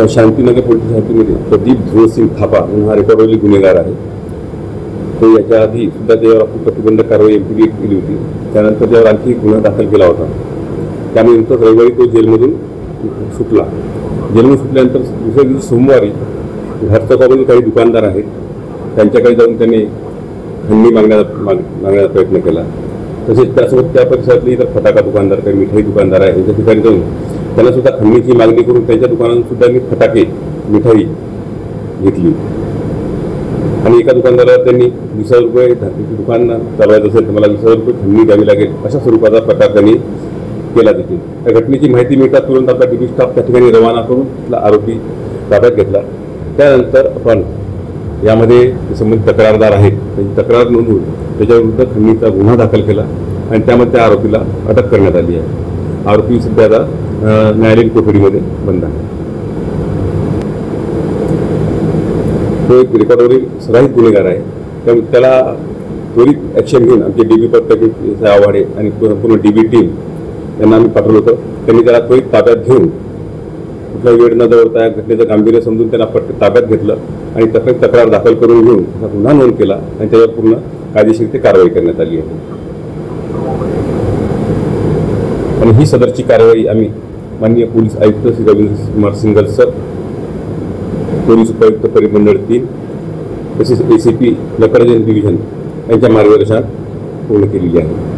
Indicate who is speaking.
Speaker 1: Shantinagar police शांतीमध्ये Pradeep ध्रुवसिंग थापा हा रेकॉर्डवरील गुन्हेगार आहे। तो याच्या आधी सुद्धा त्यावर आपण प्रतिबंधक कारवाई एमपीडी केली होती। त्यानंतर त्यावर आणखी गुन्हा दाखल केला होता। त्यामुळे नंतर रविवारी तो जेलमधून सुटला। जेलमधून सुटल्यानंतर दुसऱ्या दिवशी सोमवारी घरचौकामधील काही दुकानदार आहेत त्यांच्याकडे जाऊन त्यांनी खंडणी मागण्याचा प्रयत्न केला। तसेच त्यासोबत त्या परिसरातले इतर फटाका दुकानदार, काही मिठाई दुकानदार आहे यांच्या ठिकाणी जाऊन त्यांना सुद्धा खंडणीची मागणी करून त्यांच्या दुकानातून सुद्धा मी फटाके, मिठाई घेतली आणि एका दुकानदाराला त्यांनी 20,000 रुपये दुकान चालवायचं असेल तर मला 20,000 रुपये खंडणी द्यावी लागेल अशा स्वरूपाचा प्रकार त्यांनी केला देखील। त्या घटनेची माहिती मिळताच तुरंत आपला डीबी स्टाफ त्या ठिकाणी रवाना करून तिथला आरोपी ताब्यात घेतला। त्यानंतर आपण यामध्ये संबंधित तक्रारदार आहेत त्यांची तक्रार नोंदवून त्याच्याविरुद्ध खंडणीचा गुन्हा दाखल केला आणि त्यामध्ये त्या आरोपीला अटक करण्यात आली आहे। आरोपी सध्या आता न्यायालयीन कोठडीमध्ये बंद आहे। तो एक रेकॉर्डवरील सराईत गुन्हेगार आहे, त्यामुळे त्याला त्वरित ॲक्शन घेऊन आमचे डीबी पथक आव्हाडे आणि पूर्ण डीबी टीम यांना आम्ही पाठवलं होतं। त्यांनी त्याला त्वरित ताब्यात घेऊन कुठला वेळ न दवडता घटनेचं गांभीर्य समजून त्यांना ताब्यात घेतलं आणि तक्रार दाखल करून घेऊन गुन्हा नोंद केला आणि त्यावर पूर्ण कायदेशीर ते कारवाई करण्यात आली आहे। आणि ही सदरची कारवाई आम्ही माननीय पोलीस आयुक्त Shri Ravindra Kumar single sir, police उपायुक्त परिमंडळ 3 तसेच ACP लकडजन डिव्हिजन यांच्या मार्गदर्शनात पूर्ण केलेली आहे।